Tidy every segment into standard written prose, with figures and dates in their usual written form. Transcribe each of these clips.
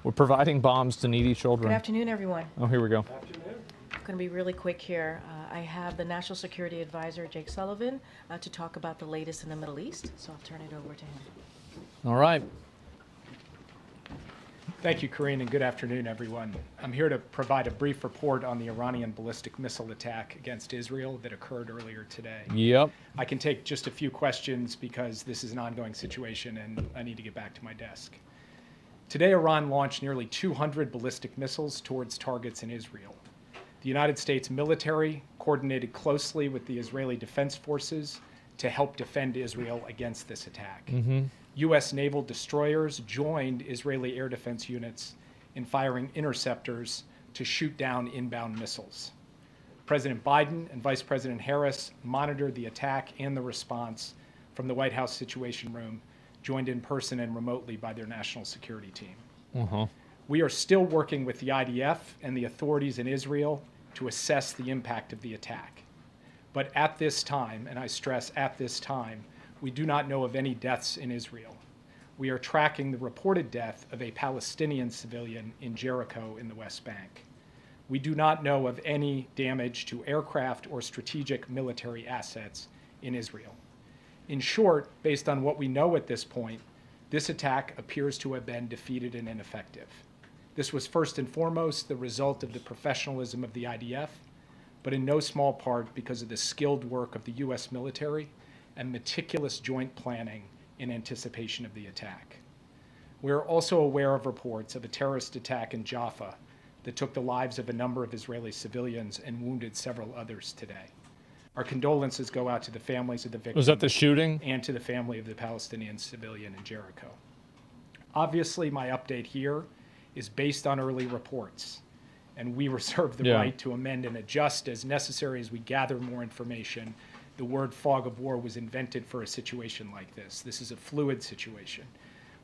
We're providing bombs to needy Good children. afternoon, everyone. Oh, here we go. I'm going to be really quick here. I have the National Security Advisor, Jake Sullivan, to talk about the latest in the Middle East, so I'll turn it over to him. All right. Thank you, Corinne, and good afternoon, everyone. I'm here to provide a brief report on the Iranian ballistic missile attack against Israel that occurred earlier today. Yep. I can take just a few questions because this is an ongoing situation and I need to get back to my desk. Today, Iran launched nearly 200 ballistic missiles towards targets in Israel. The United States military coordinated closely with the Israeli Defense Forces to help defend Israel against this attack. U.S. naval destroyers joined Israeli air defense units in firing interceptors to shoot down inbound missiles. President Biden and Vice President Harris monitored the attack and the response from the White House Situation Room, joined in person and remotely by their national security team. We are still working with the IDF and the authorities in Israel to assess the impact of the attack. But at this time, and I stress at this time, we do not know of any deaths in Israel. We are tracking the reported death of a Palestinian civilian in Jericho in the West Bank. We do not know of any damage to aircraft or strategic military assets in Israel. In short, based on what we know at this point, this attack appears to have been defeated and ineffective. This was first and foremost the result of the professionalism of the IDF, but in no small part because of the skilled work of the U.S. military and meticulous joint planning in anticipation of the attack. We are also aware of reports of a terrorist attack in Jaffa that took the lives of a number of Israeli civilians and wounded several others today. Our condolences go out to the families of the victims. Was that the shooting? And to the family of the Palestinian civilian in Jericho. Obviously, my update here is based on early reports, and we reserve the right to amend and adjust as necessary as we gather more information. The word fog of war was invented for a situation like this. This is a fluid situation.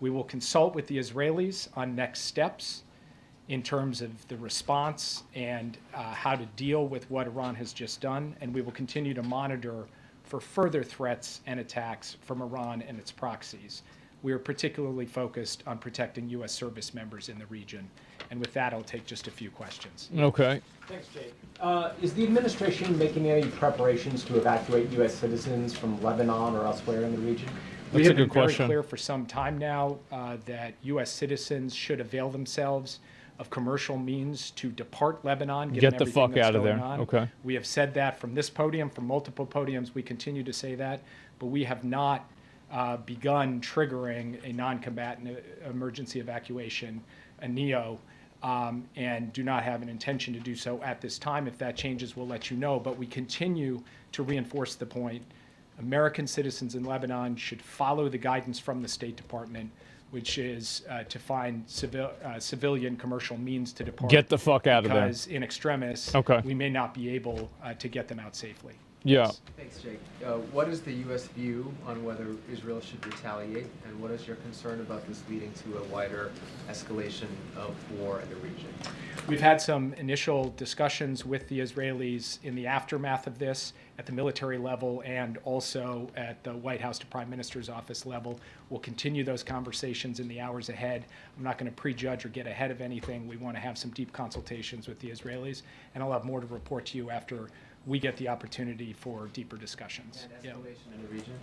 We will consult with the Israelis on next steps in terms of the response and how to deal with what Iran has just done, and we will continue to monitor for further threats and attacks from Iran and its proxies. We are particularly focused on protecting U.S. service members in the region. And with that, I'll take just a few questions. Okay. Thanks, Jake. Is the administration making any preparations to evacuate U.S. citizens from Lebanon or elsewhere in the region? We have been very clear for some time now that U.S. citizens should avail themselves of commercial means to depart Lebanon. Get the fuck out of there. Okay. We have said that from this podium, from multiple podiums. We continue to say that, but we have not begun triggering a non-combatant emergency evacuation, a NEO, and do not have an intention to do so at this time. If that changes, we'll let you know. But we continue to reinforce the point. American citizens in Lebanon should follow the guidance from the State Department, which is to find civilian commercial means to depart. Get the fuck out of there. Because in extremis, we may not be able to get them out safely. Yeah. Thanks, Jake. What is the U.S. view on whether Israel should retaliate, and what is your concern about this leading to a wider escalation of war in the region? We've had some initial discussions with the Israelis in the aftermath of this at the military level and also at the White House to Prime Minister's office level. We'll continue those conversations in the hours ahead. I'm not going to prejudge or get ahead of anything. We want to have some deep consultations with the Israelis, and I'll have more to report to you after we get the opportunity for deeper discussions. And escalation in the region?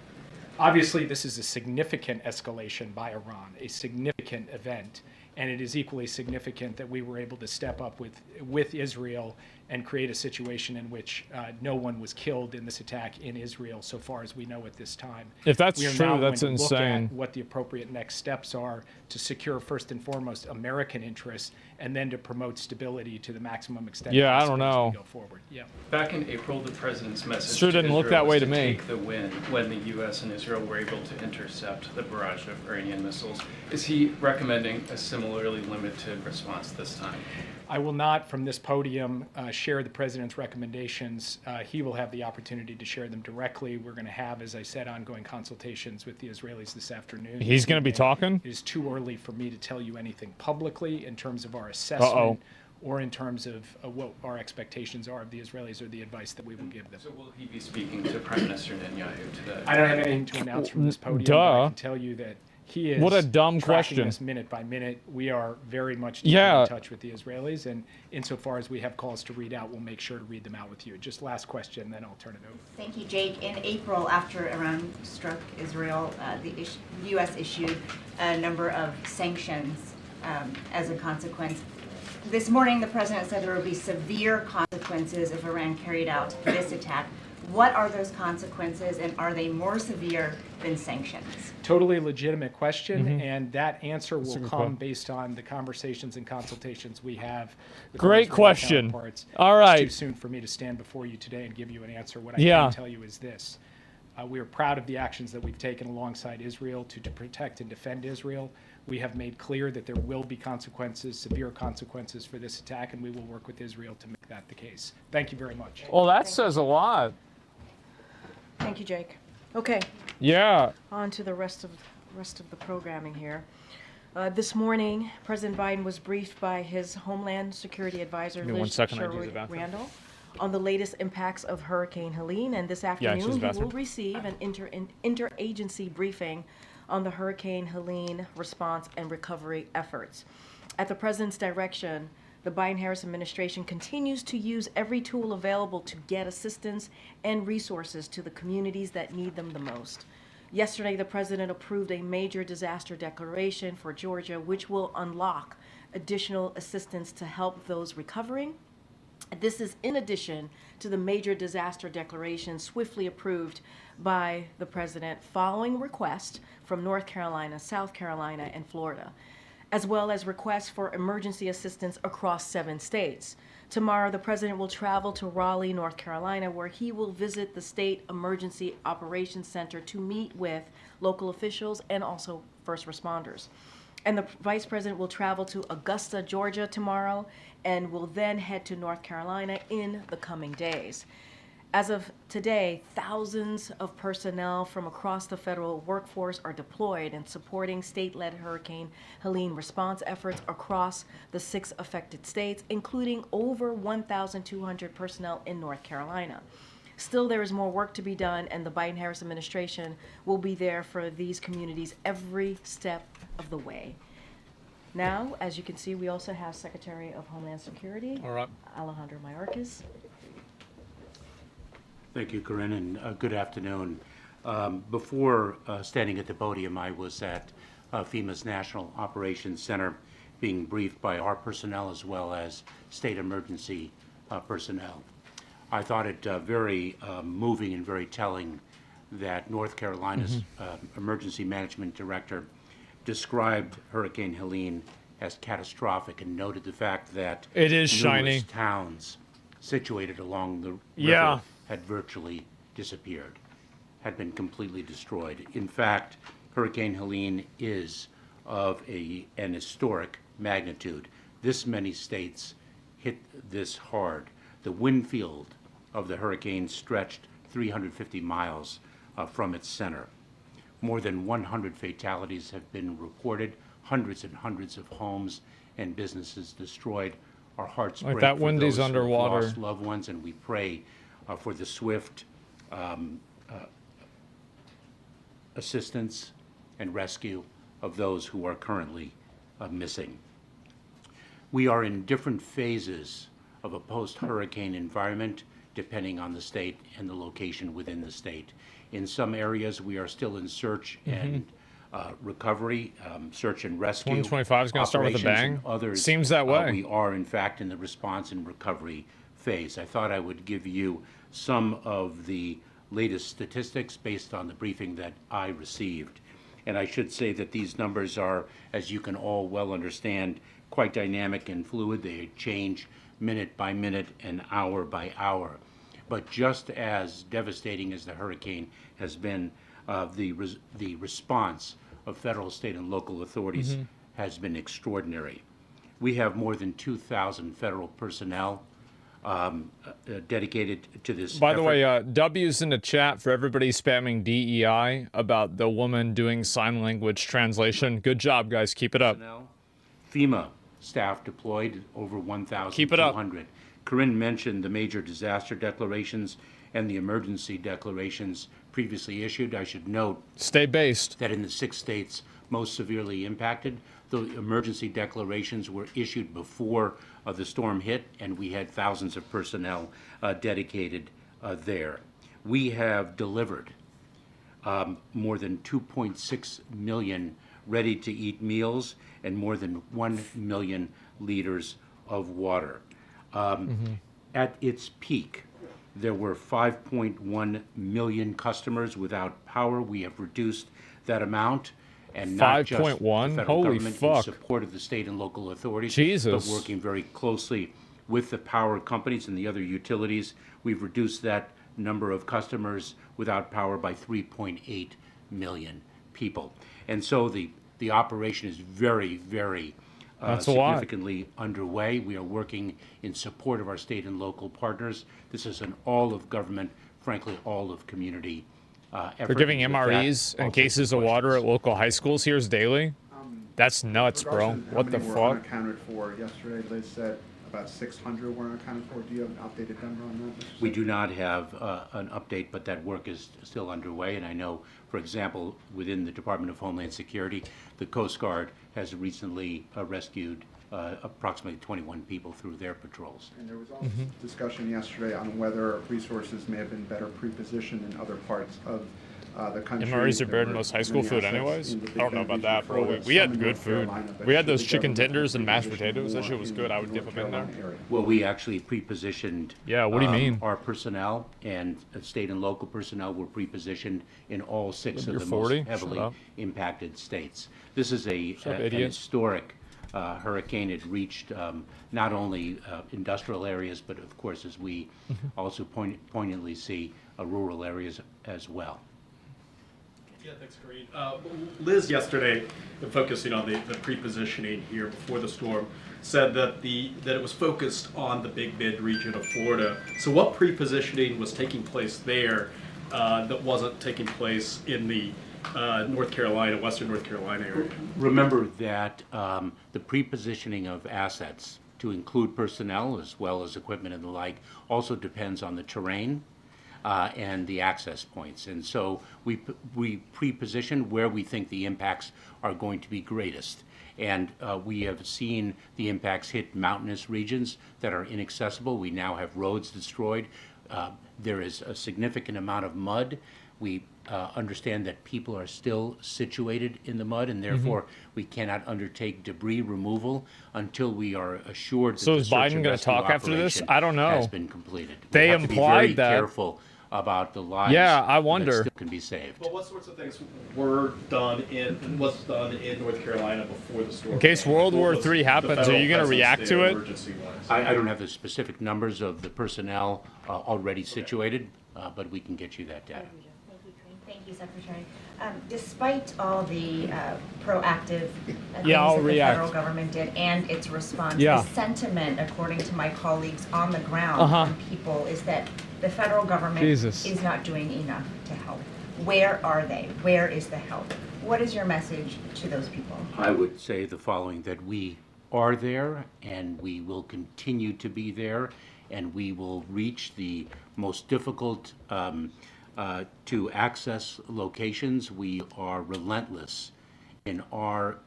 Obviously, this is a significant escalation by Iran, a significant event, and it is equally significant that we were able to step up with Israel and create a situation in which no one was killed in this attack in Israel, so far as we know at this time. If that's we are true, now that's going to insane. look at what the appropriate next steps are to secure, first and foremost, American interests, and then to promote stability to the maximum extent. Yeah, I possible don't as know. we go forward. Yeah. Back in April, the president's message Sure to didn't look Israel that way was to me. take the win when the U.S. and Israel were able to intercept the barrage of Iranian missiles. Is he recommending a similarly limited response this time? I will not, from this podium, share the president's recommendations. He will have the opportunity to share them directly. We're going to have, as I said, ongoing consultations with the Israelis this afternoon. He's going to be talking? It is too early for me to tell you anything publicly in terms of our assessment or in terms of what our expectations are of the Israelis or the advice that we will give them. So will he be speaking to Prime Minister Netanyahu today? I don't have anything to announce from this podium, but I can tell you that He is What a dumb tracking question. this minute by minute. We are very much Yeah. in touch with the Israelis, and insofar as we have calls to read out, we'll make sure to read them out with you. Just last question, then I'll turn it over. Thank you, Jake. In April, after Iran struck Israel, the U.S. issued a number of sanctions as a consequence. This morning, the president said there would be severe consequences if Iran carried out this attack. What are those consequences, and are they more severe than sanctions? Totally legitimate question, and that answer will a good come question. based on the conversations and consultations we have with Great our Israeli question. counterparts. All right. It's too soon for me to stand before you today and give you an answer. What I Yeah. can tell you is this. We are proud of the actions that we've taken alongside Israel to protect and defend Israel. We have made clear that there will be consequences, severe consequences for this attack, and we will work with Israel to make that the case. Thank you very much. Well, that says a lot. Thank you, Jake. Okay, Yeah. on to the rest of the programming here. This morning, President Biden was briefed by his Homeland Security Advisor, Give me 1 Liz second, I use the Sherwood bathroom. Randall, on the latest impacts of Hurricane Helene. And this Yeah, she's afternoon, he bathroom. will receive an interagency briefing on the Hurricane Helene response and recovery efforts. At the president's direction, the Biden-Harris administration continues to use every tool available to get assistance and resources to the communities that need them the most. Yesterday, the president approved a major disaster declaration for Georgia, which will unlock additional assistance to help those recovering. This is in addition to the major disaster declaration swiftly approved by the president following requests from North Carolina, South Carolina, and Florida, as well as requests for emergency assistance across 7 states. Tomorrow, the president will travel to Raleigh, North Carolina, where he will visit the State Emergency Operations Center to meet with local officials and also first responders. And the vice president will travel to Augusta, Georgia tomorrow, and will then head to North Carolina in the coming days. As of today, thousands of personnel from across the federal workforce are deployed in supporting state-led Hurricane Helene response efforts across the 6 affected states, including over 1,200 personnel in North Carolina. Still, there is more work to be done, and the Biden-Harris administration will be there for these communities every step of the way. Now, as you can see, we also have Secretary of Homeland Security, All right. Alejandro Mayorkas. Thank you, Corinne, and good afternoon. Before standing at the podium, I was at FEMA's National Operations Center being briefed by our personnel as well as state emergency personnel. I thought it very moving and very telling that North Carolina's emergency management director described Hurricane Helene as catastrophic and noted the fact that It is numerous shiny. towns situated along the river Yeah. had virtually disappeared, had been completely destroyed. In fact, Hurricane Helene is of an historic magnitude. This many states hit this hard. The wind field of the hurricane stretched 350 miles from its center. More than 100 fatalities have been reported, hundreds and hundreds of homes and businesses destroyed. Our hearts Like break that for Wendy's those who have underwater. lost loved ones, and we pray for the swift assistance and rescue of those who are currently missing. We are in different phases of a post-hurricane environment depending on the state and the location within the state. In some areas, we are still in search and recovery, search and rescue. 2025 is gonna start with a operations. bang? In others, Seems that way. we are, in fact, in the response and recovery phase. I thought I would give you some of the latest statistics based on the briefing that I received. And I should say that these numbers are, as you can all well understand, quite dynamic and fluid. They change minute by minute and hour by hour. But just as devastating as the hurricane has been, the response of federal, state, and local authorities has been extraordinary. We have more than 2,000 federal personnel dedicated to this By the effort. way, W's in the chat for everybody spamming DEI about the woman doing sign language translation. Good job, guys. Keep it up. Personnel. FEMA staff deployed over 1,200. Keep it up. Corinne mentioned the major disaster declarations and the emergency declarations previously issued. I should note Stay based. that in the 6 states most severely impacted. The emergency declarations were issued before the storm hit, and we had thousands of personnel dedicated there. We have delivered more than 2.6 million ready-to-eat meals and more than 1 million liters of water. At its peak, there were 5.1 million customers without power. We have reduced that amount, and not just the 5.1? federal Holy government fuck. in support of the state and local authorities, Jesus. but working very closely with the power companies and the other utilities. We've reduced that number of customers without power by 3.8 million people. And so the operation is very, very That's a lot. significantly underway. We are working in support of our state and local partners. This is an all of government, frankly, all of community effort. They're giving And with that, MREs I'll and take cases some of water at questions. local high schools here daily. That's nuts, bro. Regards to What the how many were fuck? unaccounted for yesterday, Liz said about 600 were unaccounted for. Do you have an updated number on that? Mr. We Secretary? do not have an update, but that work is still underway. And I know, for example, within the Department of Homeland Security, the Coast Guard has recently rescued approximately 21 people through their patrols. And there was also discussion yesterday on whether resources may have been better pre-positioned in other parts of the country. MREs are better than There most were high school many food assets anyways. in the I Big don't know Bend about region that, of bro. Florida, We had some in good North food. Carolina, but We had should those the chicken government tenders and mashed pre-position potatoes. That more shit was in good. I the would dip North them in there. Carolina area? Well, we actually pre-positioned Yeah, what do you mean? our personnel, and state and local personnel were pre-positioned in all 6 You're of the 40? most heavily Shut up. impacted states. This is an idiot? historic hurricane. It reached not only industrial areas, but of course, as we also poignantly see, rural areas as well. Yeah, thanks, Corinne. Liz yesterday, focusing on the pre-positioning here before the storm, said that it was focused on the Big Bend region of Florida. So what pre-positioning was taking place there that wasn't taking place in the North Carolina, Western North Carolina area? Remember that the pre-positioning of assets, to include personnel as well as equipment and the like, also depends on the terrain and the access points. And so we pre-position where we think the impacts are going to be greatest. And we have seen the impacts hit mountainous regions that are inaccessible. We now have roads destroyed. There is a significant amount of mud. We understand that people are still situated in the mud, and therefore we cannot undertake debris removal until we are assured that So the is search Biden and gonna rescue talk after this? operation I don't know. has been completed. They we have to be implied very that. careful about the lives Yeah, I that wonder. still can be saved. Well, what sorts of things was done in North Carolina before the storm? In case came? World What War was III the happens, are federal you gonna presence react there to it? emergency-wise? I don't have the specific numbers of the personnel already situated, but we can get you that data. Thank you, Secretary. Despite all the proactive things Yeah, I'll that the react. federal government did and its response, Yeah. the sentiment, according to my colleagues on the ground Uh-huh. from people, is that the federal government Jesus. is not doing enough to help. Where are they? Where is the help? What is your message to those people? I would say the following, that we are there and we will continue to be there, and we will reach the most difficult to access locations. We are relentless in our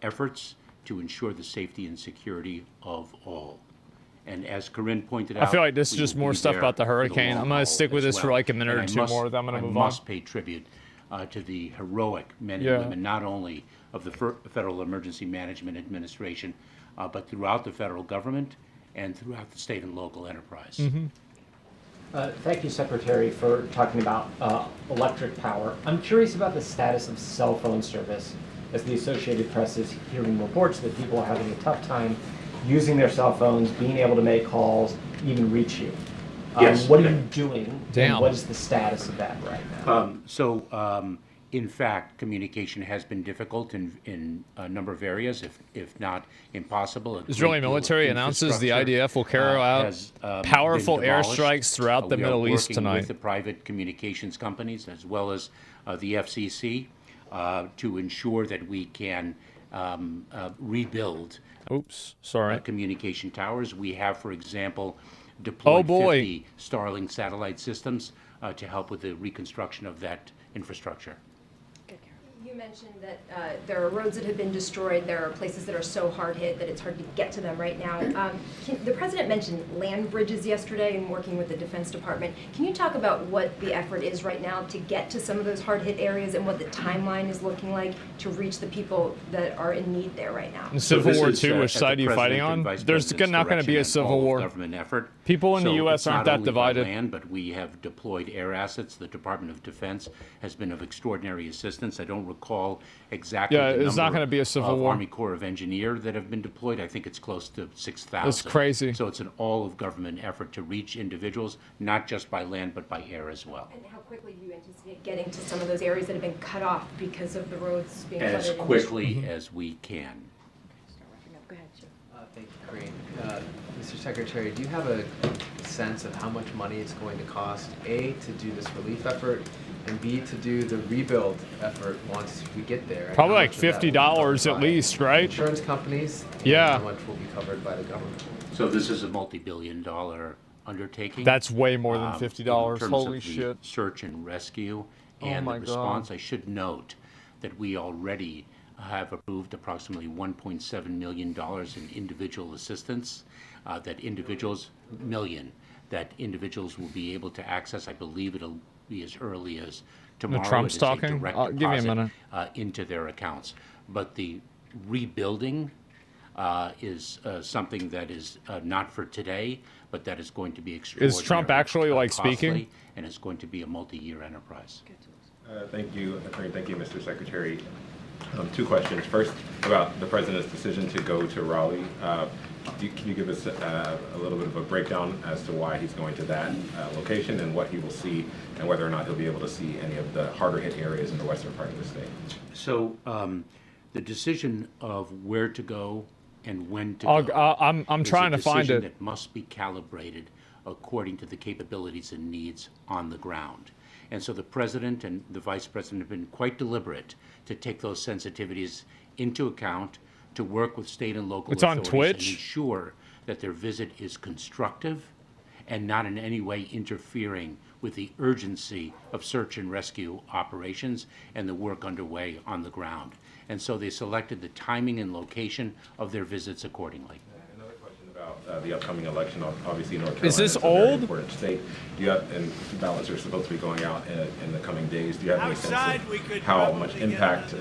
efforts to ensure the safety and security of all. And as Corinne pointed I out, feel like this is we just will more be stuff there about the for hurricane. long I'm gonna haul stick with as this for well. like a minute And or I two must- more, then I'm gonna I move on. must pay tribute to the heroic men Yeah. and women, not only of the Federal Emergency Management Administration, but throughout the federal government and throughout the state and local enterprise. Thank you, Secretary, for talking about electric power. I'm curious about the status of cell phone service, as the Associated Press is hearing reports that people are having a tough time using their cell phones, being able to make calls, even reach you. Yes. What are you doing? Damn. And what is the status of that right now? In fact, communication has been difficult in a number of areas, if not impossible. A Israeli great deal of military announces the infrastructure, IDF will carry out has, powerful been demolished. airstrikes throughout the We are Middle East working tonight. with the private communications companies as well as the FCC to ensure that we can rebuild Oops, sorry. communication towers. We have, for example, deployed boy. 50 Starlink satellite systems to help with the reconstruction of that infrastructure. You mentioned that there are roads that have been destroyed. There are places that are so hard hit that it's hard to get to them right now. The president mentioned land bridges yesterday and working with the Defense Department. Can you talk about what the effort is right now to get to some of those hard hit areas and what the timeline is looking like to reach the people that are in need there right now? In Civil War II, which side are you fighting on? There's not going to be a civil war. Government effort. People in the U.S. So aren't that divided. Land, but we have deployed air assets. The Department of Defense has been of extraordinary assistance. I don't recall exactly the it's not number going to be a civil of war. Army Corps of Engineers that have been deployed. I think it's close to 6,000. It's crazy. So it's an all-of-government effort to reach individuals, not just by land, but by air as well. And how quickly do you anticipate getting to some of those areas that have been cut off because of the roads being flooded? As quickly as we can. Go ahead, Jim. Thank you, Corinne. Mr. Secretary, do you have a sense of how much money it's going to cost, A, to do this relief effort, and B, to do the rebuild effort once we get there? And Probably how like much of that will be $50 covered at by least, right? Insurance companies? And Yeah. how much will be covered by the government? So this is a multi-billion-dollar undertaking. That's way more than $50. In terms Holy of the shit. search and rescue Oh and my the response, I should note that we already have approved approximately $1.7 million in individual assistance that individuals will be able to access. I believe it'll be as early as tomorrow. Trump's It is a talking? direct Give me a deposit, minute. into their accounts. But the rebuilding is something that is not for today, but that is going to be extraordinary. Is Trump actually like costly, speaking? And it's going to be a multi-year enterprise. Thank you, Attorney. Thank you, Mr. Secretary. Two questions. First, about the president's decision to go to Raleigh. Can you give us a little bit of a breakdown as to why he's going to that location and what he will see, and whether or not he'll be able to see any of the harder hit areas in the western part of the state? So the decision of where to go and when to go I'm trying to find is a it. decision that must be calibrated according to the capabilities and needs on the ground. And so the president and the vice president have been quite deliberate to take those sensitivities into account, to work with state and local It's on authorities Twitch? and ensure that their visit is constructive and not in any way interfering with the urgency of search and rescue operations and the work underway on the ground. And so they selected the timing and location of their visits accordingly. Another question about the upcoming election. Obviously, North Carolina Is this a very old? important state. Do you have, and ballots are supposed to be going out in the coming days. Do you have any sense of how much impact?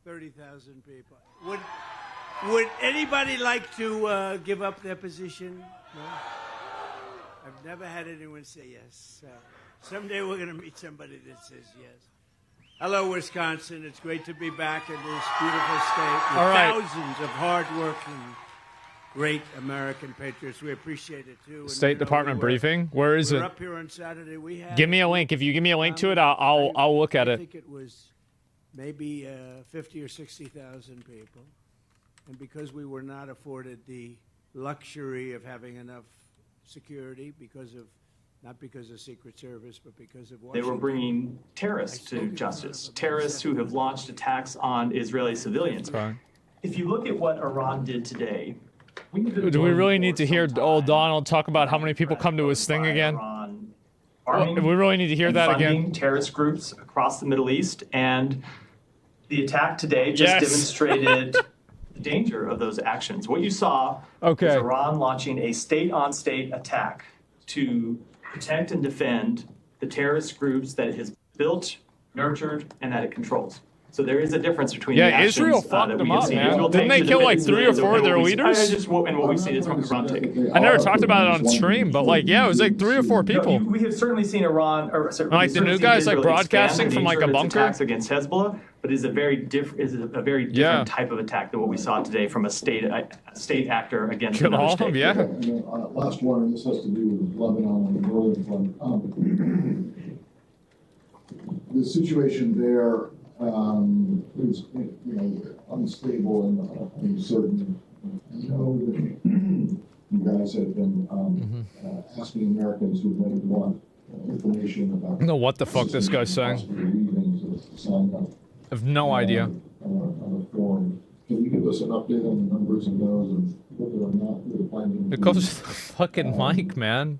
30,000 people. Would anybody like to give up their position? No? I've never had anyone say yes. Someday we're going to meet somebody that says yes. Hello, Wisconsin. It's great to be back in this beautiful state with All right. thousands of hardworking, great American patriots. We appreciate it, too. And, State Department briefing? Where is we're it? up here on Saturday. We had Give me a link. If you give me a link to it, I'll look at I it. think it was maybe 50 or 60,000 people. And because we were not afforded the luxury of having enough security not because of Secret Service, but because of Washington. They were bringing terrorists to justice, terrorists who have launched attacks on Israeli civilians. Right. If you look at what Iran did today, Do we really need to hear old Donald talk about how many people come to his thing again? arming We really need to hear and that funding again. terrorist groups across the Middle East, and the attack today just Yes. demonstrated the danger of those actions. What you saw was Iran launching a state-on-state attack to protect and defend the terrorist groups that it has built, nurtured, and that it controls. So there is a difference between the actions Israel that fucked we them have up, seen man. Israel Didn't take they to kill defend like its 3 or needs 4 of and their what we- leaders? and what we've seen is Iran take it. I never talked about it on stream, but like, yeah, it was like 3 or 4 people. We have certainly seen Iran, or sorry, Like we've the new certainly seen guys, like, Israel broadcasting expand the from, like, nature a of its bunker? attacks against Hezbollah, but is a very different type of attack than what we saw today from a state actor against Kill another all of them, state. yeah. Last one, and this has to do with Lebanon and the northern front. The situation there is, unstable and uncertain. I know that you guys have been asking Americans who may want information about. I know what the fuck this guy's saying. I have no idea. On a form. Can you give us an update on the numbers of those and whether or not they're planning? It goes with the fucking mic, man.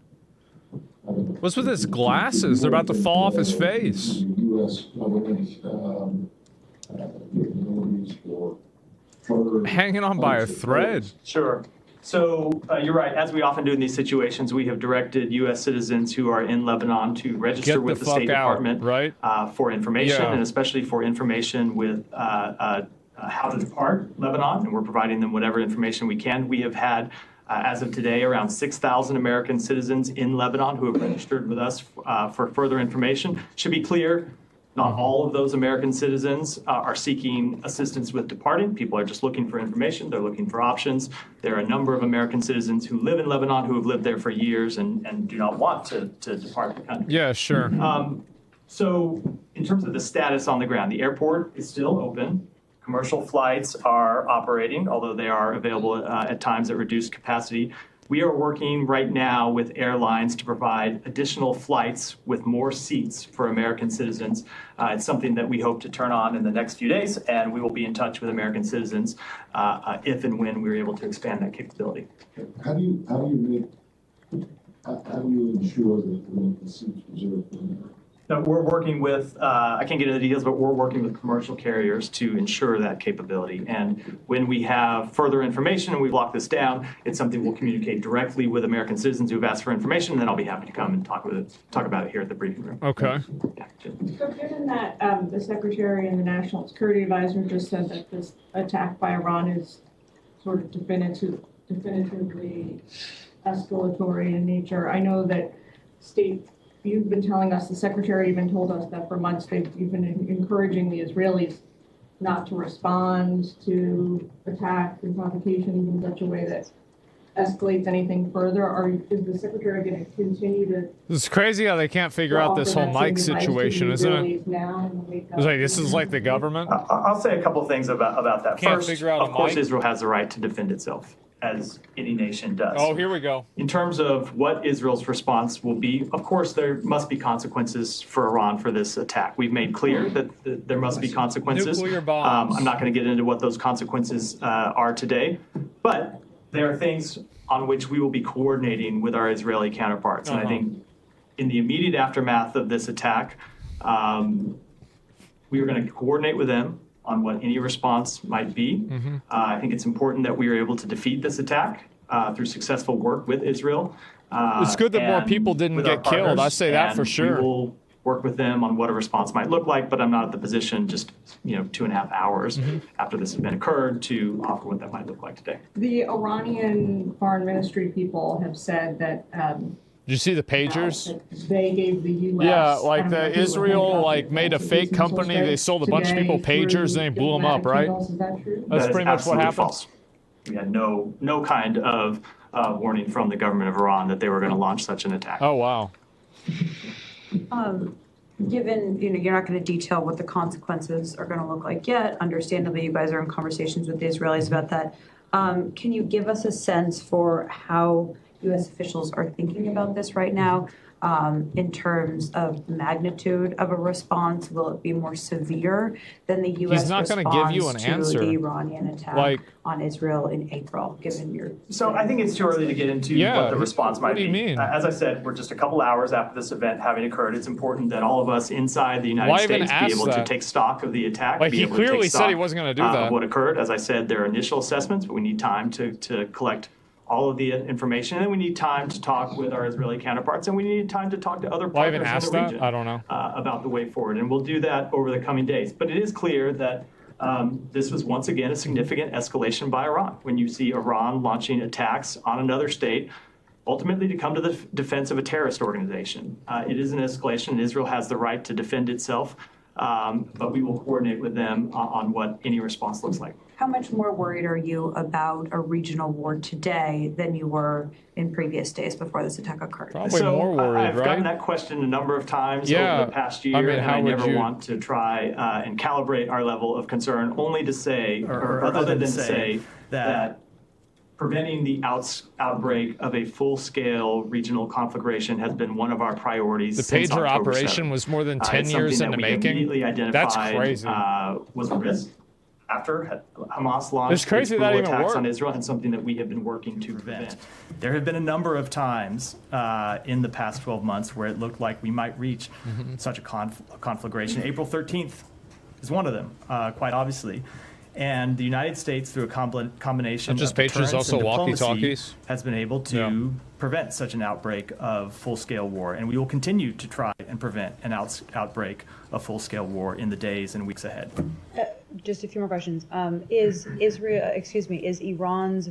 What's with his glasses? They're about to fall off his face. U.S. government capabilities for further... Hanging on by a thread. Sure. So you're right. As we often do in these situations, we have directed U.S. citizens who are in Lebanon to register with the State Department for information, and especially for information with how to depart Lebanon, and we're providing them whatever information we can. We have had, as of today, around 6,000 American citizens in Lebanon who have registered with us for further information. Should be clear, not all of those American citizens are seeking assistance with departing. People are just looking for information. They're looking for options. There are a number of American citizens who live in Lebanon who have lived there for years and do not want to depart the country. Yeah, sure. So in terms of the status on the ground, the airport is still open. Commercial flights are operating, although they are available at times at reduced capacity. We are working right now with airlines to provide additional flights with more seats for American citizens. It's something that we hope to turn on in the next few days, and we will be in touch with American citizens if and when we're able to expand that capability. How do you ensure that the seats reserved for America? No, we're working with, I can't get into the details, but we're working with commercial carriers to ensure that capability. And when we have further information and we've locked this down, it's something we'll communicate directly with American citizens who've asked for information, and then I'll be happy to come and talk about it here at the briefing room. Okay. Yeah, so given that the Secretary and the National Security Advisor just said that this attack by Iran is sort of definitively escalatory in nature, I know that you've been telling us, the Secretary even told us that for months you've been encouraging the Israelis not to respond to attacks and provocations in such a way that escalates anything further. Is the Secretary going to continue to... It's crazy how they can't figure out this whole mic situation, isn't it? It's like, this is like the government? I'll say a couple of things about that. Can't First, figure out of a course, mic? Israel has the right to defend itself, as any nation does. Oh, here we go. In terms of what Israel's response will be, of course, there must be consequences for Iran for this attack. We've made clear that there must be consequences. Nuclear bombs. I'm not going to get into what those consequences are today, but there are things on which we will be coordinating with our Israeli counterparts. And I think in the immediate aftermath of this attack, we are going to coordinate with them on what any response might be. I think it's important that we are able to defeat this attack through successful work with Israel. It's good that more people didn't get killed. I say that for sure. We will work with them on what a response might look like, but I'm not at the position just 2.5 hours after this event occurred to offer what that might look like today. The Iranian foreign ministry people have said that did you see the pagers? they gave the U.S. Yeah, like the Israel made a fake company. They sold a bunch of people pagers and they blew them up, right? Is that true? That's pretty much what happened. False. We had no kind of warning from the government of Iran that they were going to launch such an attack. Oh, wow. Given, you're not going to detail what the consequences are going to look like yet, understandably, you guys are in conversations with the Israelis about that. Can you give us a sense for how U.S. officials are thinking about this right now in terms of the magnitude of a response? Will it be more severe than the U.S. He's not response going to give you an answer. To the Iranian attack on Israel in April, given your... So I think it's too early to get into what the response might be. What do you mean? As I said, we're just a couple hours after this event having occurred. It's important that all of us inside the United States be able to take stock of the attack. Like, he clearly said he wasn't going to do that. Of what occurred. As I said, there are initial assessments, but we need time to collect all of the information, and we need time to talk with our Israeli counterparts, and we need time to talk to other partners in the region I don't know. about the way forward, and we'll do that over the coming days. But it is clear that this was once again a significant escalation by Iran. When you see Iran launching attacks on another state, ultimately to come to the defense of a terrorist organization, it is an escalation, and Israel has the right to defend itself, but we will coordinate with them on what any response looks like. How much more worried are you about a regional war today than you were in previous days before this attack occurred? Probably more worried, I've gotten that question a number of times over the past year, and I never want to try and calibrate our level of concern, only to say, or other than to say that preventing the outbreak of a full-scale regional conflagration has been one of our priorities. The since pager October operation 7th. was more than 10 years into making? Immediately identified, That's crazy. Was a risk. after Hamas launched It's crazy its that brutal even attacks worked. on Israel, and something that we have been working to prevent. There have been a number of times in the past 12 months where it looked like we might reach such a conflagration. April 13th is one of them, quite obviously. And the United States, through a combination Not just of pictures, deterrence also and diplomacy, walkie-talkies. has been able to prevent such an outbreak of full-scale war. And we will continue to try and prevent an outbreak of full-scale war in the days and weeks ahead. Just a few more questions. Is Iran's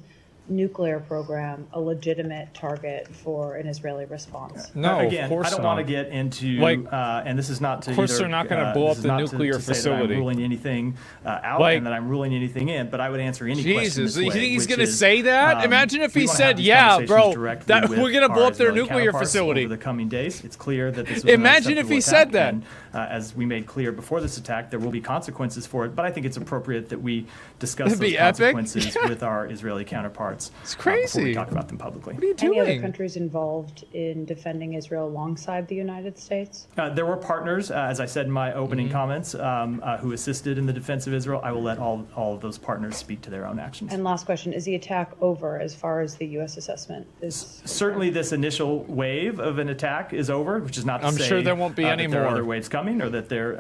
nuclear program a legitimate target for an Israeli response? No, Again, of course I don't not. want to get into, Like, and this is not to of course either, they're not gonna blow this up is the not nuclear to say that facility. I'm ruling anything out Like- and that I'm ruling anything in, but I would answer any question Jesus, this you way, think he's which gonna is, say that? Imagine if we he wanna said, have these "Yeah, conversations bro, directly that with we're gonna blow our up their Israeli nuclear counterparts facility." over the coming days. It's clear that this was Imagine an if he unacceptable said attack, that. and, as we made clear before this attack, there will be consequences for it, but I think it's appropriate that we discuss That'd those be epic. consequences Yeah. with our Israeli counterparts. It's before we crazy. talk about them publicly. What are you Any other doing? countries involved in defending Israel alongside the United States? There were partners, as I said in my opening comments, who assisted in the defense of Israel. I will let all of those partners speak to their own actions. And last question, is the attack over as far as the U.S. assessment is? Certainly, this initial wave of an attack is over, which is not to I'm say sure there won't be any that there are more. other waves coming, or that there,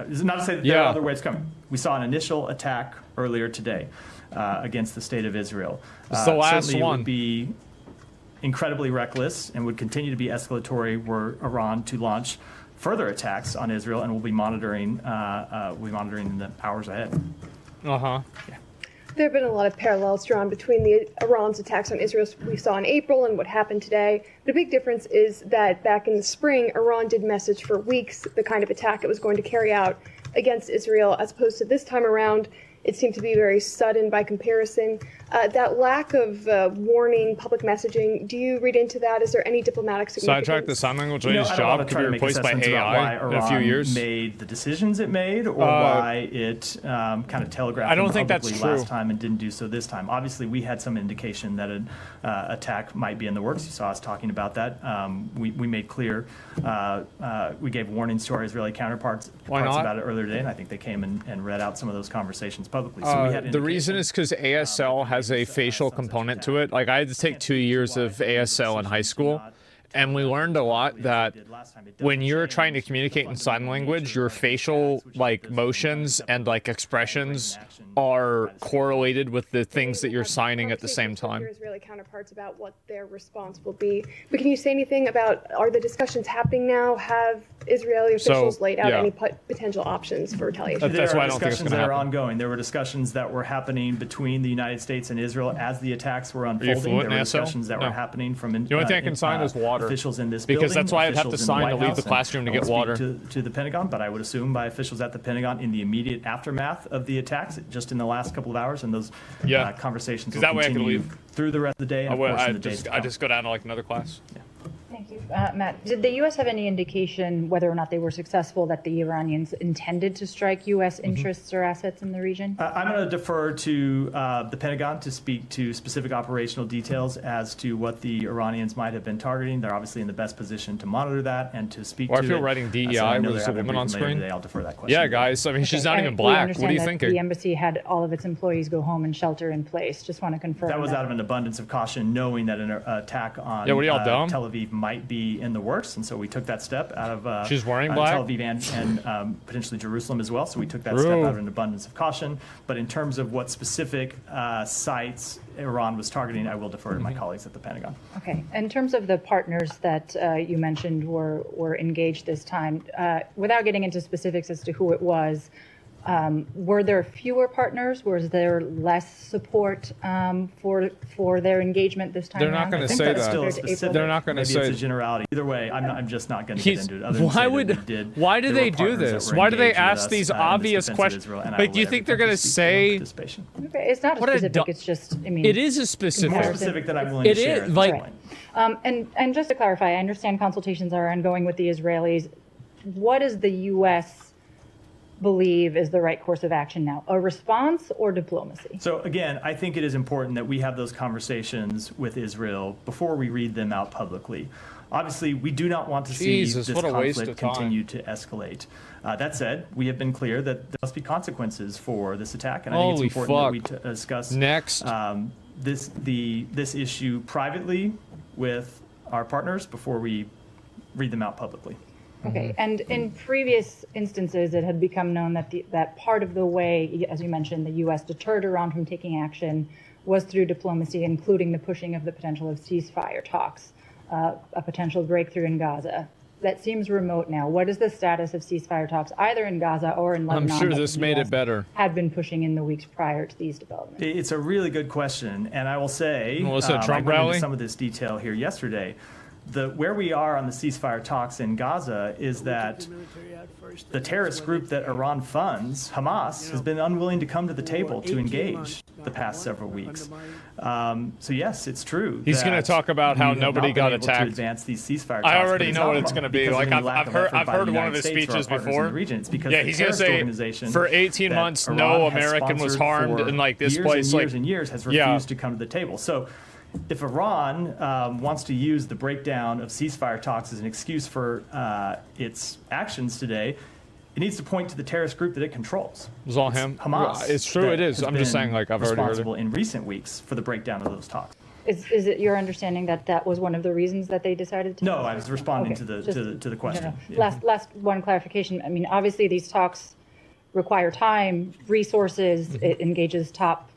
is not to say that there are other waves coming. We saw an initial attack earlier today against the state of Israel. It's the last certainly one. It would be incredibly reckless and would continue to be escalatory were Iran to launch further attacks on Israel, and we'll be monitoring in the hours ahead. Uh-huh. Yeah. There have been a lot of parallels drawn between Iran's attacks on Israel we saw in April and what happened today. The big difference is that back in the spring, Iran did message for weeks the kind of attack it was going to carry out against Israel, as opposed to this time around, it seemed to be very sudden by comparison. That lack of warning, public messaging, do you read into that? Is there any diplomatic significance? Sidetrack the sign language You know, lady's I don't want job to could try be to make replaced by assessments about AI why in a few Iran years. made the decisions it made, or why it kind of telegraphed I don't them think that's publicly true. last time and didn't do so this time. Obviously, we had some indication that an attack might be in the works. You saw us talking about that. We made clear, we gave warnings to our Israeli counterparts not? about it earlier today, and I think they came and read out some of those conversations publicly. So we had The reason is because ASL has a facial component to it. Like, I had to take 2 years of ASL in high school, and we learned a lot that when you're trying to communicate in sign language, your facial motions and expressions are correlated with the things that you're signing at the same time. Your Israeli counterparts about what their response will be. But can you say anything about, are the discussions happening now? Have Israeli officials laid out any potential options for retaliation? That's why I There are don't think it's discussions gonna that are happen. ongoing. There were discussions that were happening between the United States and Israel as the attacks were you unfolding. fluent There in were ASL? discussions that No. were happening from The only thing I can sign is water. officials in this Because building, that's why I'd have to officials in sign the to White leave the House, classroom to and get we'll water. speak to the Pentagon, but I would assume by officials at the Pentagon in the immediate aftermath of the attacks, just in the last couple of hours, and those conversations will Because that way I can continue leave. through the rest of the day and, of course, in the days to I come. just go down to another class. Thank you. Matt, did the U.S. have any indication whether or not they were successful that the Iranians intended to strike U.S. interests or assets in the region? I'm going to defer to the Pentagon to speak to specific operational details as to what the Iranians might have been targeting. They're obviously in the best position to monitor that and to speak Well, to I feel it. writing DEI So I know was they're a having woman on briefing later screen. today. I'll defer that question. Yeah, guys. I mean, she's not And even we black. What understand are you that thinking? The embassy had all of its employees go home and shelter in place. Just want to confirm That was out of an abundance of caution, knowing that an attack on Yeah, what are y'all, dumb? Tel Aviv might be in the works, and so we took that step out of She's wearing black? Tel Aviv and potentially Jerusalem as well. So we took that step out of an abundance of caution. But in terms of what specific sites Iran was targeting, I will defer to my colleagues at the Pentagon. Okay. In terms of the partners that you mentioned were engaged this time, without getting into specifics as to who it was, were there fewer partners? Was there less support for their engagement this time They're around? not going to say that. They're not going to Maybe say. it's a generality. Either way, I'm just not going to get into it. Other than Why say that would? we did- Why do there they were do partners that this? were Why do they engaged with ask us, these in this obvious defense of questions? Israel, and I Like, will do you let think they're everyone going to speak to their say? participation. Okay, it's not What a specific. du- It's just, I mean, It is a specific. More specific than I'm willing to share. It at is this like. point. And just to clarify, I understand consultations are ongoing with the Israelis. What does the U.S. believe is the right course of action now? A response or diplomacy? So again, I think it is important that we have those conversations with Israel before we read them out publicly. Obviously, we do not want to Jesus, see this what a waste conflict of time. continue to escalate. That said, we have been clear that there must be consequences for this attack, and I think Holy it's important fuck. that we discuss Next. this issue privately with our partners before we read them out publicly. Okay, and in previous instances, it had become known that that part of the way, as you mentioned, the U.S. deterred Iran from taking action was through diplomacy, including the pushing of the potential of ceasefire talks, a potential breakthrough in Gaza. That seems remote now. What is the status of ceasefire talks, either in Gaza or in Lebanon? I'm sure that this the made US it better. Had been pushing in the weeks prior to these developments. It's a really good question, and I will say, What was that, Trump I went into rally? some of this detail here yesterday. Where we are on the ceasefire talks in Gaza is that the terrorist group that Iran funds, Hamas, has been unwilling to come to the table to engage the past several weeks. So yes, it's true. He's going to talk about how nobody got attacked. To advance these ceasefire talks, I but already know what it's going to be. because of Like any lack I've of heard, effort I've by the heard one United of his States or our speeches partners in before. the region. It's because Yeah, the he's going to terrorist say organization for 18 that months, Iran no has American was sponsored harmed for in like this years place. and Like years and years has refused to come to the table. So if Iran wants to use the breakdown of ceasefire talks as an excuse for its actions today, it needs to point to the terrorist group that it controls. It was all him. Hamas. It's true. that It is. has I'm just been saying. Like I've already heard responsible it. in recent weeks for the breakdown of those talks. Is it your understanding that that was one of the reasons that they decided to? No, I was responding Okay, to the just- to the question. No. Last one clarification. I mean, obviously these talks require time, resources. It engages top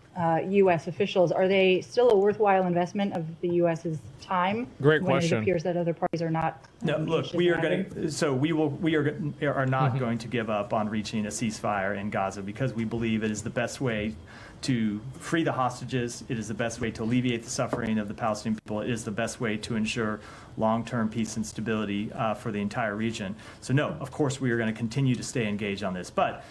U.S. officials. Are they still a worthwhile investment of the U.S.'s time? Great when question. It appears that other parties are not. No, look, engaged we in are that. going to. So we are not going to give up on reaching a ceasefire in Gaza because we believe it is the best way to free the hostages. It is the best way to alleviate the suffering of the Palestinian people. It is the best way to ensure long-term peace and stability for the entire region. So no, of course we are going to continue to stay engaged on this, but.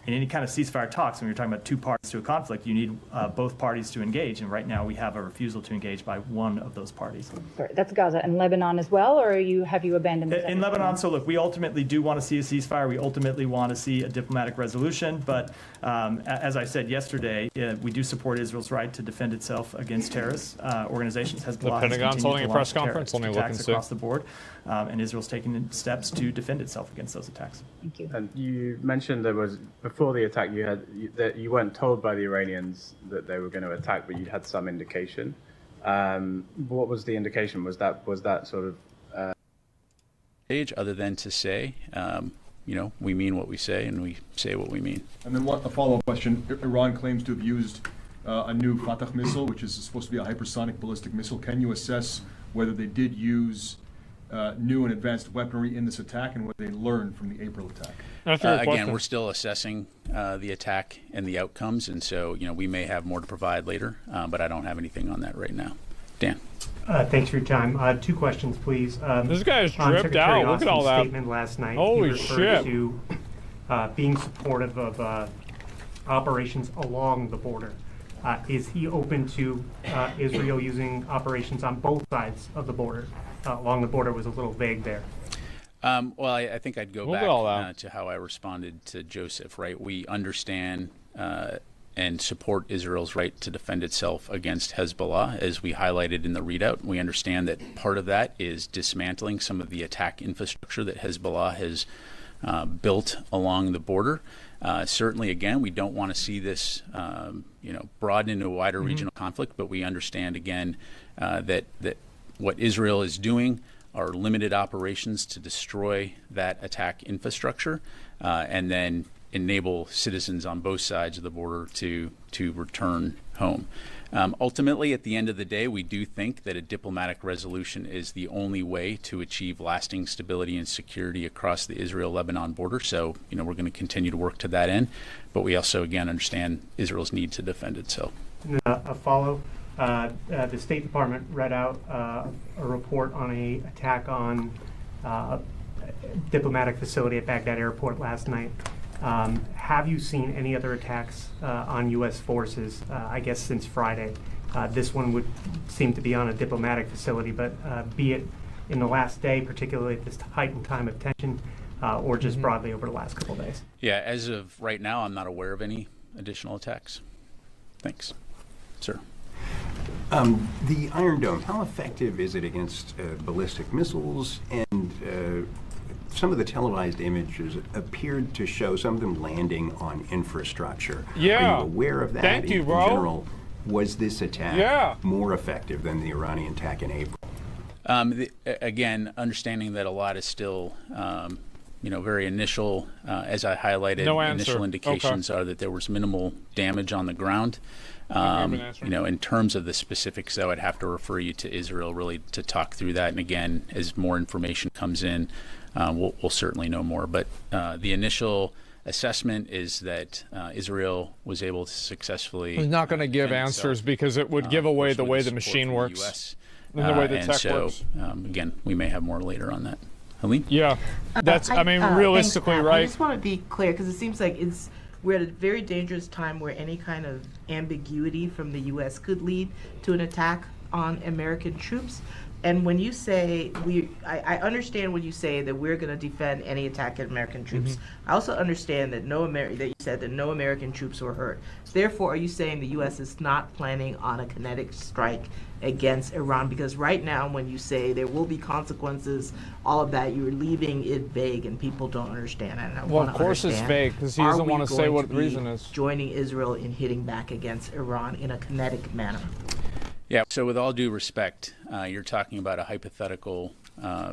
In any kind of ceasefire talks, when you're talking about two parties to a conflict, you need both parties to engage. And right now, we have a refusal to engage by one of those parties. Sorry, that's Gaza and Lebanon as well, or have you abandoned this? In Lebanon, so look, we ultimately do want to see a ceasefire. We ultimately want to see a diplomatic resolution. But as I said yesterday, we do support Israel's right to defend itself against terrorist organizations. The Pentagon's holding a press conference. Let me look and attacks see. across the board, and Israel's taking steps to defend itself against those attacks. Thank you. And you mentioned there was before the attack, that you weren't told by the Iranians that they were going to attack, but you'd had some indication. What was the indication? Was that sort of Age other than to say, we mean what we say and we say what we mean. And then a follow-up question. Iran claims to have used a new Fatah missile, which is supposed to be a hypersonic ballistic missile. Can you assess whether they did use new and advanced weaponry in this attack and what they learned from the April attack? Again, we're still assessing the attack and the outcomes, and so we may have more to provide later, but I don't have anything on that right now. Dan. Thanks for your time. Two questions, please. This guy's on dripped Secretary out. Look at all Austin's that. statement last night. Holy he referred shit. to being supportive of operations along the border. Is he open to Israel using operations on both sides of the border? Along the border was a little vague there. Well, I think I'd go Look at all back to how I responded to Joseph, right? We understand and support Israel's right to defend itself against Hezbollah, as we highlighted in the readout. We understand that part of that is dismantling some of the attack infrastructure that Hezbollah has built along the border. Certainly, again, we don't want to see this, broaden into a wider regional conflict, but we understand, again, that what Israel is doing are limited operations to destroy that attack infrastructure and then enable citizens on both sides of the border to return home. Ultimately, at the end of the day, we do think that a diplomatic resolution is the only way to achieve lasting stability and security across the Israel-Lebanon border. So, we're going to continue to work to that end, but we also, again, understand Israel's need to defend itself. A follow. The State Department read out a report on an attack on a diplomatic facility at Baghdad Airport last night. Have you seen any other attacks on U.S. forces, I guess, since Friday? This one would seem to be on a diplomatic facility, but be it in the last day, particularly at this heightened time of tension, or just broadly over the last couple of days? Yeah, as of right now, I'm not aware of any additional attacks. Thanks. Sir. The Iron Dome, how effective is it against ballistic missiles? And some of the televised images appeared to show some of them landing on infrastructure. Yeah. Are you aware of that? Thank you, bro. In general, was this attack more effective than the Iranian attack in April? Again, understanding that a lot is still, very initial. As I highlighted, initial indications are that there was minimal damage on the ground. In terms of the specifics, though, I'd have to refer you to Israel really to talk through that. And again, as more information comes in, we'll certainly know more. But the initial assessment is that Israel was able to successfully. I'm not going to give answers because it would give away the way the machine works and the way the tech works. Again, we may have more later on that. Helene? Yeah, that's. Realistically, thanks, right? I just want to be clear because it seems like we're at a very dangerous time where any kind of ambiguity from the U.S. could lead to an attack on American troops. And when you say I understand when you say that we're going to defend any attack on American troops. I also understand that that you said that no American troops were hurt. Therefore, are you saying the U.S. is not planning on a kinetic strike against Iran? Because right now, when you say there will be consequences, all of that, you're leaving it vague, and people don't understand it. Well, of course it's vague because he doesn't want to say what the reason is. Joining Israel in hitting back against Iran in a kinetic manner. Yeah, so with all due respect, you're talking about a hypothetical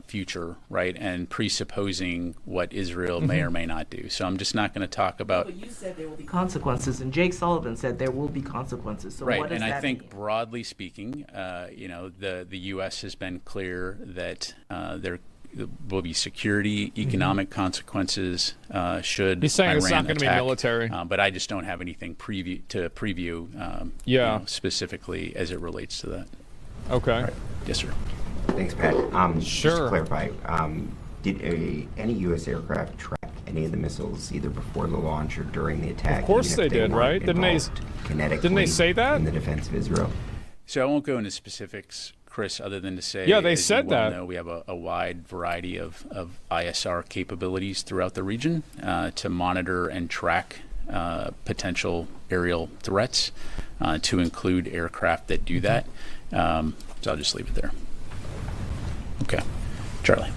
future, right? And presupposing what Israel may or may not do. So I'm just not going to talk about. But you said there will be consequences, and Jake Sullivan said there will be consequences. So right, what does and that I think mean? broadly speaking, the U.S. has been clear that there will be security, economic consequences should He's saying Iran it's not going to be military. But I just don't have anything to preview specifically as it relates to that. Okay. Right. Yes, sir. Thanks, Pat. Sure. Just to clarify, did any U.S. aircraft track any of the missiles either before the launch or during the attack? Of course they did, right? Didn't they say that? In the defense of Israel? So I won't go into specifics, Chris, other than to say, yeah, they as said you well that. know, we have a wide variety of ISR capabilities throughout the region to monitor and track potential aerial threats, to include aircraft that do that. So I'll just leave it there. Okay. Charlie.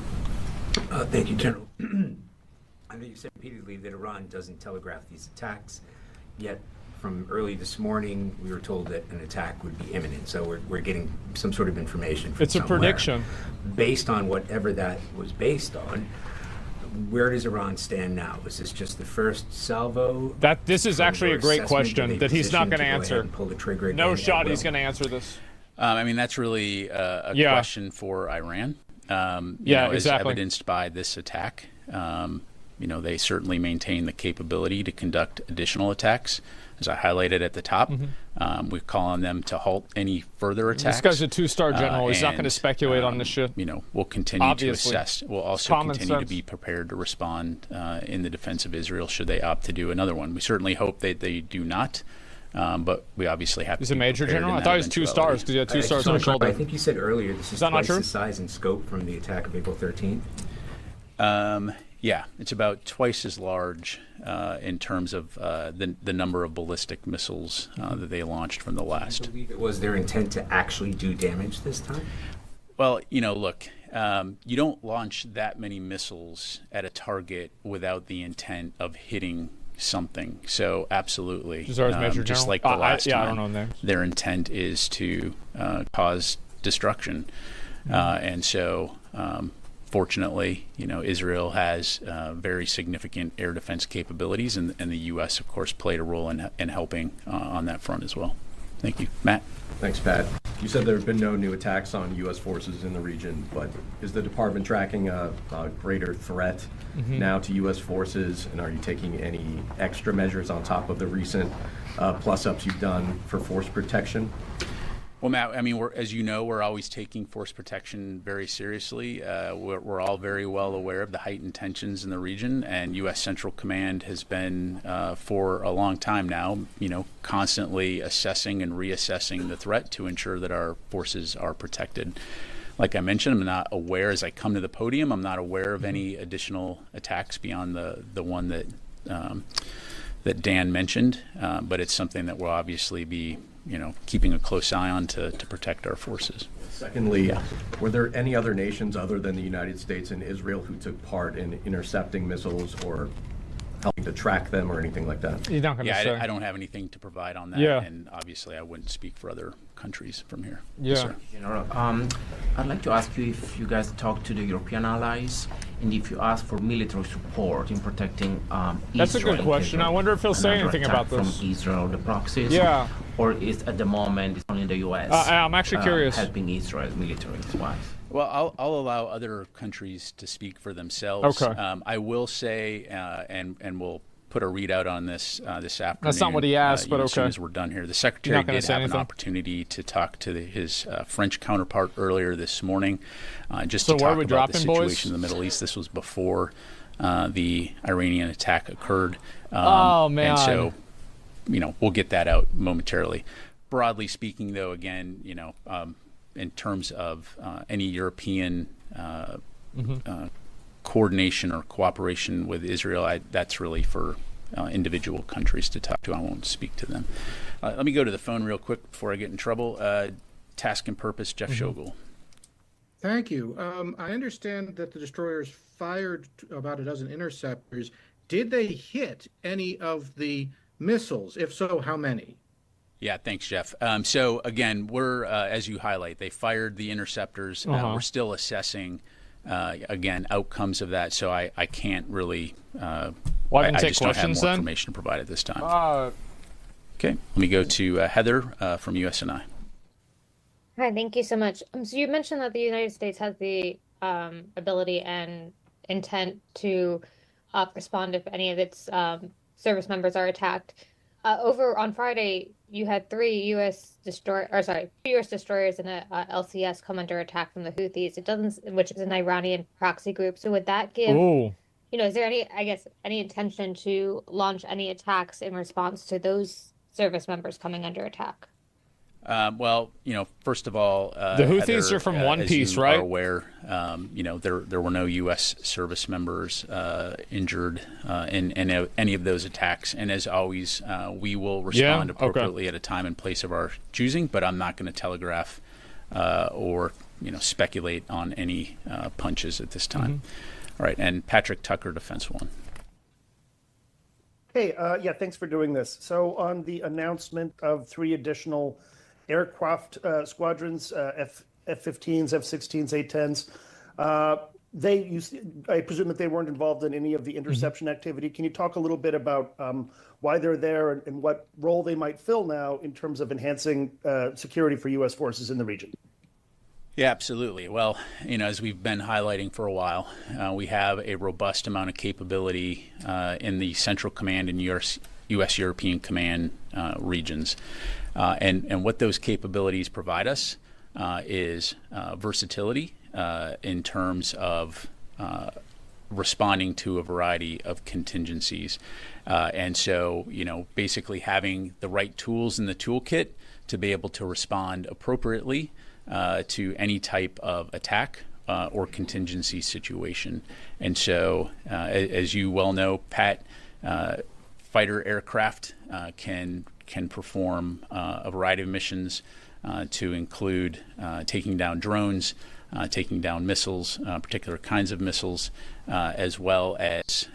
Thank you, General. I know you said repeatedly that Iran doesn't telegraph these attacks, yet from early this morning, we were told that an attack would be imminent. So we're getting some sort of information from It's a prediction. Based on whatever that was based on, where does Iran stand now? Is this just the first salvo? This is actually a great question that he's not going to answer. Pull the trigger no again shot at will? he's going to answer this. That's really a question for Iran. Exactly. As evidenced by this attack. They certainly maintain the capability to conduct additional attacks. As I highlighted at the top, we call on them to halt any further attacks. This guy's a two-star general. He's not going to speculate on this shit. We'll continue Obviously. to assess. We'll also continue to be prepared to respond in the defense of Israel should they opt to do another one. We certainly hope that they do not. But we obviously have He's to a be major prepared general? in I that thought he was 2 stars because he had 2 stars on his shoulder. I think you said earlier this is that not twice true? the size and scope from the attack of April 13th. Yeah, it's about twice as large in terms of the number of ballistic missiles that they launched from the last. I believe it was their intent to actually do damage this time? Well, look, you don't launch that many missiles at a target without the intent of hitting something. So absolutely, just like the last time, I don't know names. Their intent is to cause destruction. And so fortunately, Israel has very significant air defense capabilities, and the U.S., of course, played a role in helping on that front as well. Thank you. Matt? Thanks, Pat. You said there have been no new attacks on U.S. forces in the region, but is the department tracking a greater threat now to U.S. forces, and are you taking any extra measures on top of the recent plus-ups you've done for force protection? Well, Matt, as you know, we're always taking force protection very seriously. We're all very well aware of the heightened tensions in the region, and U.S. Central Command has been, for a long time now, constantly assessing and reassessing the threat to ensure that our forces are protected. Like I mentioned, I'm not aware, as I come to the podium, I'm not aware of any additional attacks beyond the one that Dan mentioned, but it's something that we'll obviously be keeping a close eye on to protect our forces. Secondly, were there any other nations other than the United States and Israel who took part in intercepting missiles or helping to track them or anything like that? You're not going to say. I don't have anything to provide on that, Yeah. and obviously I wouldn't speak for other countries from here. Yeah. Yes, sir. General, I'd like to ask you if you guys talk to the European allies and if you ask for military support in protecting That's Israel a good question. I wonder if he'll say anything about this. From Israel, the proxies. Yeah. Or is at the moment it's only the U.S. I'm actually curious. Helping Israel military-wise. Well, I'll allow other countries to speak for themselves. Okay. I will say, and we'll put a readout on this this afternoon. That's not what he asked, but As soon okay. as we're done here, the secretary did have an opportunity to talk to his French counterpart earlier this morning, just to talk about the situation in the Middle East. This was before the Iranian attack occurred. Oh man! And so, we'll get that out momentarily. Broadly speaking, though, again, in terms of any European coordination or cooperation with Israel, that's really for individual countries to talk to. I won't speak to them. Let me go to the phone real quick before I get in trouble. Task and Purpose, Jeff Schogel. Thank you. I understand that the destroyers fired about a dozen interceptors. Did they hit any of the missiles? If so, how many? Yeah, thanks, Jeff. So again, we're as you highlight, they fired the interceptors. We're still assessing again outcomes of that, so I can't really. I just don't have more information to provide at this time. Okay, let me go to Heather from USNI. Hi, thank you so much. So you mentioned that the United States has the ability and intent to respond if any of its service members are attacked. Over on Friday, you had 3 U.S. destroyers and a LCS come under attack from the Houthis. Which is an Iranian proxy group. So would that give, is there any intention to launch any attacks in response to those service members coming under attack? Well, first of all, the Houthis Heather, are from One Piece, as you right? are aware, there were no U.S. service members injured in any of those attacks, and as always, we will respond appropriately at a time and place of our choosing. But I'm not going to telegraph or speculate on any punches at this time. All right, and Patrick Tucker, Defense One. Hey, thanks for doing this. So on the announcement of 3 additional aircraft squadrons, F-15s, F-16s, A-10s, I presume that they weren't involved in any of the interception activity. Can you talk a little bit about why they're there and what role they might fill now in terms of enhancing security for U.S. forces in the region? Yeah, absolutely. Well, as we've been highlighting for a while, we have a robust amount of capability in the Central Command and U.S.-European Command regions. And what those capabilities provide us is versatility in terms of responding to a variety of contingencies. And so, basically having the right tools in the toolkit to be able to respond appropriately to any type of attack or contingency situation. And so, as you well know, Pat, fighter aircraft can perform a variety of missions to include taking down drones, taking down missiles, particular kinds of missiles, as well as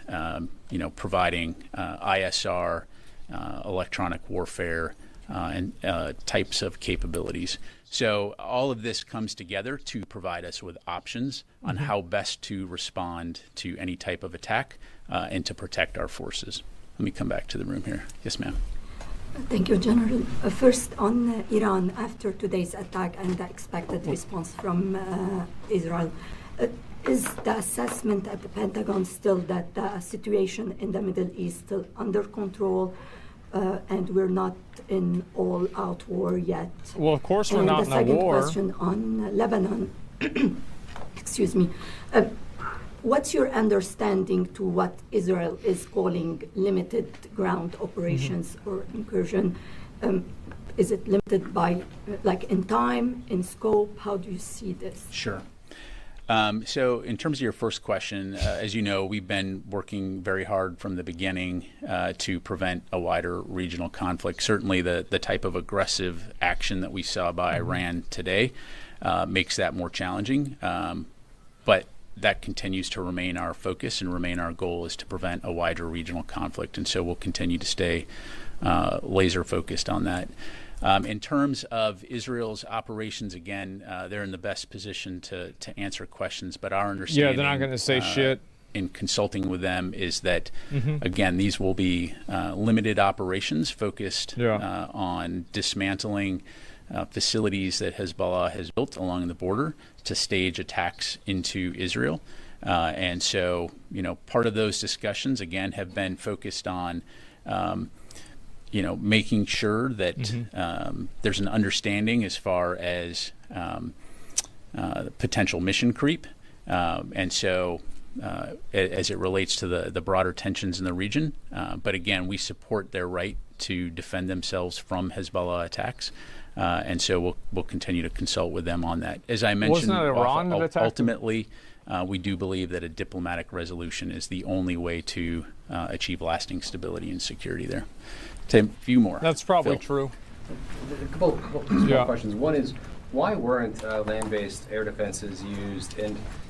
providing ISR, electronic warfare, and types of capabilities. So all of this comes together to provide us with options on how best to respond to any type of attack and to protect our forces. Let me come back to the room here. Yes, ma'am. Thank you, General. First, on Iran, after today's attack and the expected response from Israel, is the assessment at the Pentagon still that the situation in the Middle East still under control? And we're not in all-out war yet. Well, of course we're not in a war. The second question on Lebanon, excuse me, what's your understanding to what Israel is calling limited ground operations or incursion? Is it limited by, in time, in scope? How do you see this? Sure. So in terms of your first question, as you know, we've been working very hard from the beginning to prevent a wider regional conflict. Certainly the type of aggressive action that we saw by Iran today makes that more challenging. But that continues to remain our focus and remain our goal, is to prevent a wider regional conflict. And so we'll continue to stay laser focused on that. In terms of Israel's operations, again, they're in the best position to answer questions, but our understanding, yeah, they're not going to say shit. In consulting with them, is that, again, these will be limited operations focused on dismantling facilities that Hezbollah has built along the border to stage attacks into Israel. And so, part of those discussions, again, have been focused on making sure that there's an understanding as far as potential mission creep. And so as it relates to the broader tensions in the region. But again, we support their right to defend themselves from Hezbollah attacks. And so we'll continue to consult with them on that. As I mentioned, wasn't it Iran that attacked ultimately, we do believe that a diplomatic resolution is the only way to achieve lasting stability and security there. A few more. That's probably Phil. true. A couple small questions. One is, why weren't land-based air defenses used?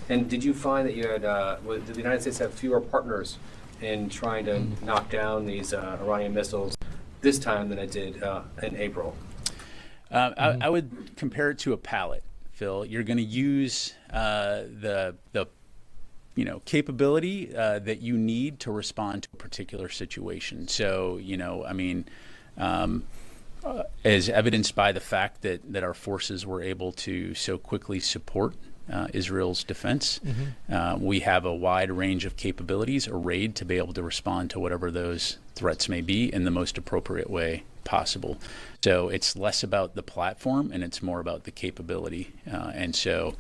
And did you find that you had, did the United States have fewer partners in trying to knock down these Iranian missiles this time than it did in April? I would compare it to a pallet, Phil. You're going to use the capability that you need to respond to a particular situation. So, as evidenced by the fact that our forces were able to so quickly support Israel's defense, we have a wide range of capabilities arrayed to be able to respond to whatever those threats may be in the most appropriate way possible. So it's less about the platform and it's more about the capability. And so,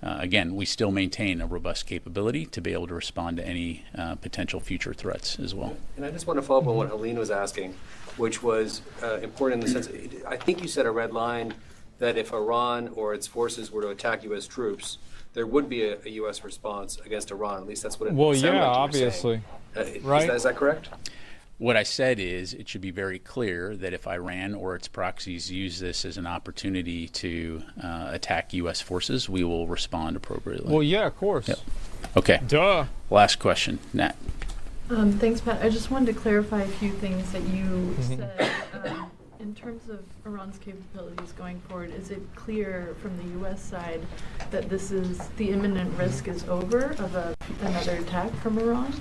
again, we still maintain a robust capability to be able to respond to any potential future threats as well. And I just want to follow up on what Helene was asking, which was important in the sense, I think you said a red line that if Iran or its forces were to attack U.S. troops, there would be a U.S. response against Iran. At least that's what it sounded like you were obviously. saying. Right? Is that correct? What I said is it should be very clear that if Iran or its proxies use this as an opportunity to attack U.S. forces, we will respond appropriately. Well, yeah, of course. Yep. Okay. Duh. Last question, Nat. Thanks, Pat. I just wanted to clarify a few things that you said. In terms of Iran's capabilities going forward, is it clear from the U.S. side that the imminent risk is over of another attack from Iran?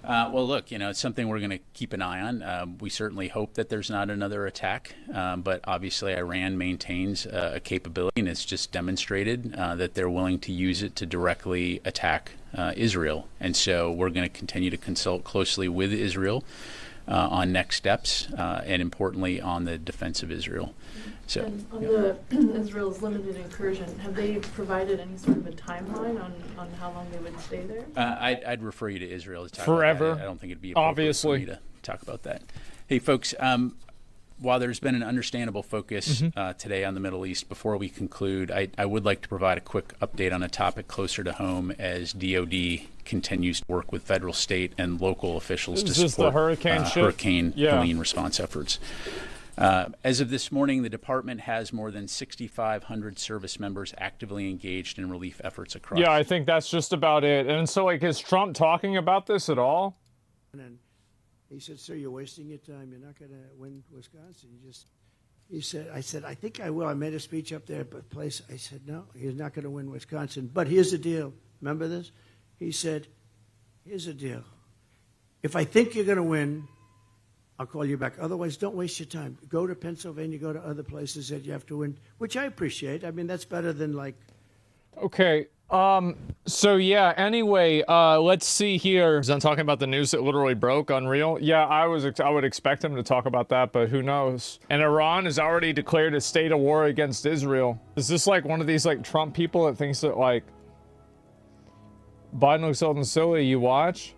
Well, look, it's something we're going to keep an eye on. We certainly hope that there's not another attack, but obviously Iran maintains a capability, and it's just demonstrated that they're willing to use it to directly attack Israel. And so we're going to continue to consult closely with Israel on next steps, and importantly, on the defense of Israel. So, and on Israel's limited incursion, have they provided any sort of a timeline on how long they would stay there? I'd refer you to Israel to talk forever. about that. I don't think it'd be appropriate for me to talk about that. Hey, folks, while there's been an understandable focus today on the Middle East, before we conclude, I would like to provide a quick update on a topic closer to home as DoD continues to work with federal, state, and local officials to support Hurricane Helene response efforts. As of this morning, the department has more than 6,500 service members actively engaged in relief efforts across. Yeah, I think that's just about it. And so, is Trump talking about this at all? And he said, "Sir, you're wasting your time. You're not going to win Wisconsin." He said, "I think I will." I made a speech up there at a place. I said, "No, he's not going to win Wisconsin. But here's the deal. Remember this?" He said, "Here's the deal. If I think you're going to win, I'll call you back. Otherwise, don't waste your time. Go to Pennsylvania, go to other places that you have to win," which I appreciate. I mean, that's better than like. Okay. So yeah, anyway, let's see here. I'm talking about the news that literally broke, Unreal. Yeah, I would expect him to talk about that, but who knows? And Iran has already declared a state of war against Israel. Is this like one of these like Trump people that thinks that like Biden looks old and silly, you watch?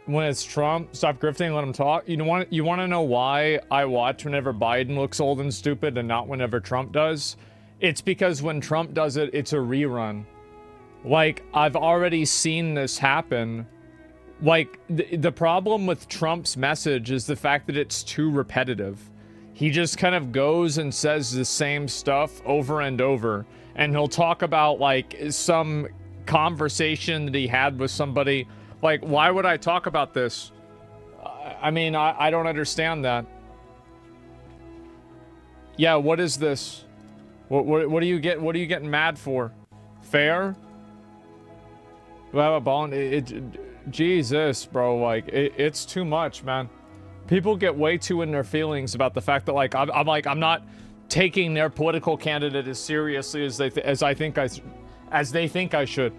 When it's Trump, stop grifting, let him talk. You want to know why I watch whenever Biden looks old and stupid and not whenever Trump does? It's because when Trump does it, it's a rerun. Like, I've already seen this happen. Like, the problem with Trump's message is the fact that it's too repetitive. He just kind of goes and says the same stuff over and over. And he'll talk about, like, some conversation that he had with somebody. Like, why would I talk about this? I mean, I don't understand that. Yeah, what is this? What do you get? What are you getting mad for? Fair? Well, bone. Jesus, bro. Like, it's too much, man. People get way too in their feelings about the fact that, like, I'm not taking their political candidate as seriously as they think I should.